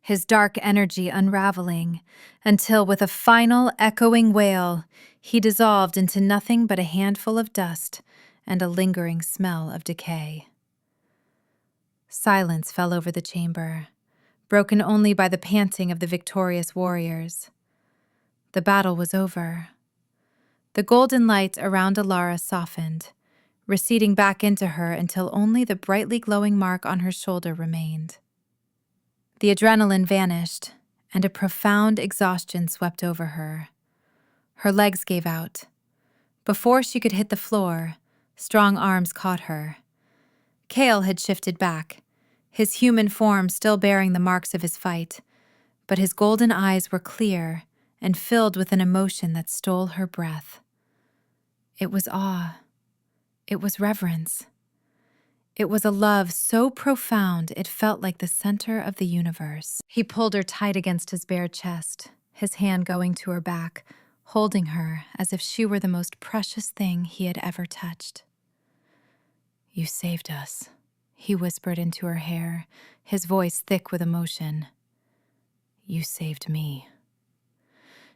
his dark energy unraveling, until with a final echoing wail, he dissolved into nothing but a handful of dust and a lingering smell of decay. Silence fell over the chamber, broken only by the panting of the victorious warriors. The battle was over. The golden light around Alara softened, receding back into her until only the brightly glowing mark on her shoulder remained. The adrenaline vanished, and a profound exhaustion swept over her. Her legs gave out. Before she could hit the floor, strong arms caught her. Kale had shifted back, his human form still bearing the marks of his fight, but his golden eyes were clear and filled with an emotion that stole her breath. It was awe. It was reverence. It was a love so profound it felt like the center of the universe. He pulled her tight against his bare chest, his hand going to her back, holding her as if she were the most precious thing he had ever touched. "You saved us," he whispered into her hair, his voice thick with emotion. "You saved me."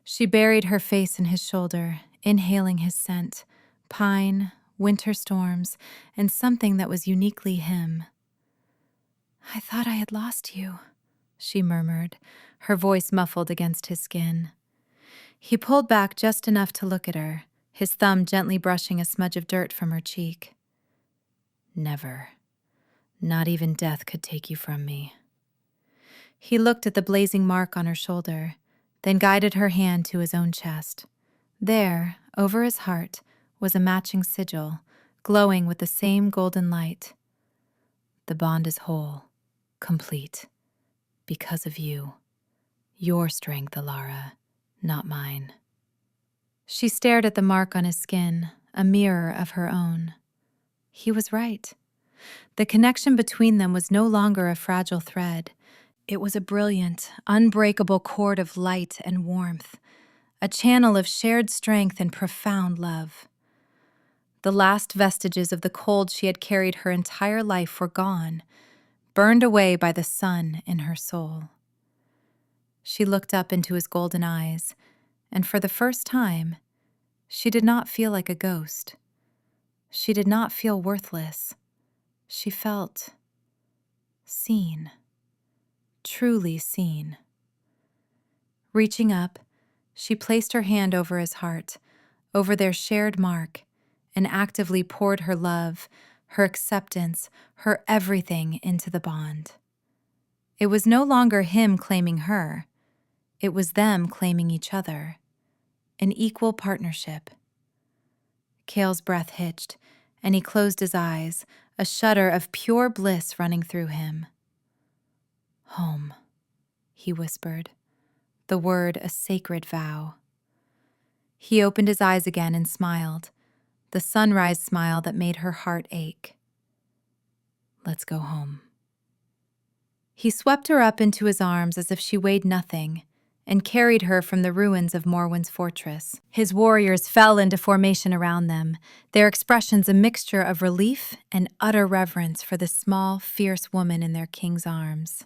She buried her face in his shoulder, inhaling his scent, pine, winter storms, and something that was uniquely him. "I thought I had lost you," she murmured, her voice muffled against his skin. He pulled back just enough to look at her, his thumb gently brushing a smudge of dirt from her cheek. "Never. Not even death could take you from me." He looked at the blazing mark on her shoulder, then guided her hand to his own chest. There, over his heart, was a matching sigil, glowing with the same golden light. "The bond is whole, complete, because of you. Your strength, Alara, not mine." She stared at the mark on his skin, a mirror of her own. He was right. The connection between them was no longer a fragile thread. It was a brilliant, unbreakable cord of light and warmth, a channel of shared strength and profound love. The last vestiges of the cold she had carried her entire life were gone, burned away by the sun in her soul. She looked up into his golden eyes, and for the first time, she did not feel like a ghost. She did not feel worthless. She felt seen, truly seen. Reaching up, she placed her hand over his heart, over their shared mark, and actively poured her love, her acceptance, her everything into the bond. It was no longer him claiming her. It was them claiming each other. an equal partnership. Cale's breath hitched, and he closed his eyes, a shudder of pure bliss running through him. Home, he whispered, the word a sacred vow. He opened his eyes again and smiled, the sunrise smile that made her heart ache. Let's go home. He swept her up into his arms as if she weighed nothing, and carried her from the ruins of Morwen's fortress. His warriors fell into formation around them, their expressions a mixture of relief and utter reverence for the small, fierce woman in their king's arms.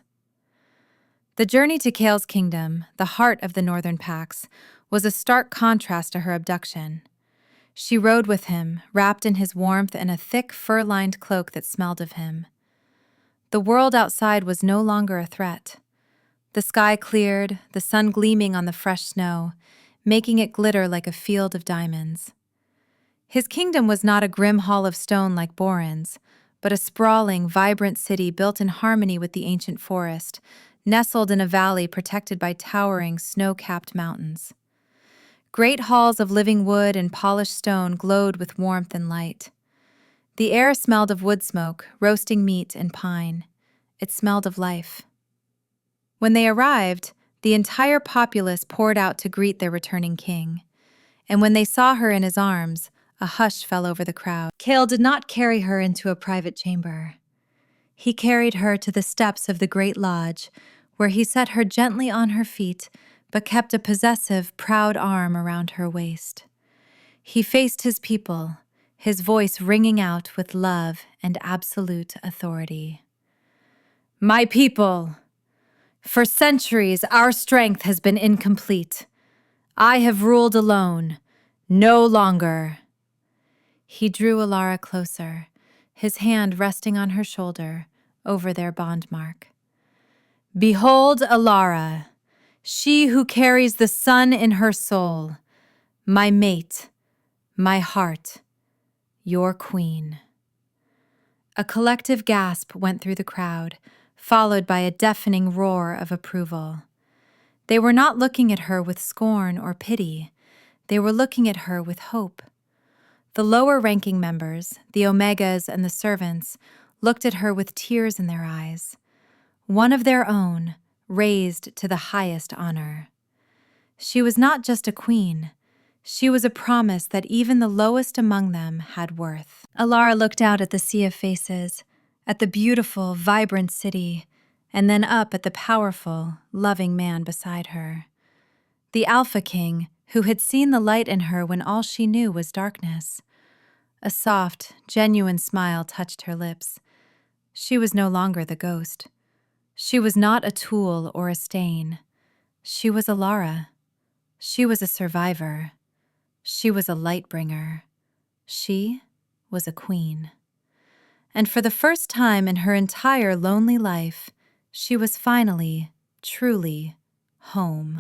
The journey to Cale's kingdom, the heart of the Northern Pax, was a stark contrast to her abduction. She rode with him, wrapped in his warmth and a thick, fur-lined cloak that smelled of him. The world outside was no longer a threat. The sky cleared, the sun gleaming on the fresh snow, making it glitter like a field of diamonds. His kingdom was not a grim hall of stone like Boren's, but a sprawling, vibrant city built in harmony with the ancient forest, nestled in a valley protected by towering, snow-capped mountains. Great halls of living wood and polished stone glowed with warmth and light. The air smelled of wood smoke, roasting meat, and pine. It smelled of life. When they arrived, the entire populace poured out to greet their returning king. And when they saw her in his arms, a hush fell over the crowd. Cale did not carry her into a private chamber. He carried her to the steps of the great lodge, where he set her gently on her feet, but kept a possessive, proud arm around her waist. He faced his people, his voice ringing out with love and absolute authority. My people! For centuries, our strength has been incomplete. I have ruled alone, no longer. He drew Alara closer, his hand resting on her shoulder, over their bond mark. Behold Alara, she who carries the sun in her soul, my mate, my heart, your queen. A collective gasp went through the crowd, followed by a deafening roar of approval. They were not looking at her with scorn or pity. They were looking at her with hope. The lower-ranking members, the Omegas and the servants, looked at her with tears in their eyes. One of their own, raised to the highest honor. She was not just a queen. She was a promise that even the lowest among them had worth. Alara looked out at the sea of faces, at the beautiful, vibrant city, and then up at the powerful, loving man beside her. The Alpha King, who had seen the light in her when all she knew was darkness. A soft, genuine smile touched her lips. She was no longer the ghost. She was not a tool or a stain. She was Alara. She was a survivor. She was a light bringer. She was a queen. And for the first time in her entire lonely life, she was finally, truly, home.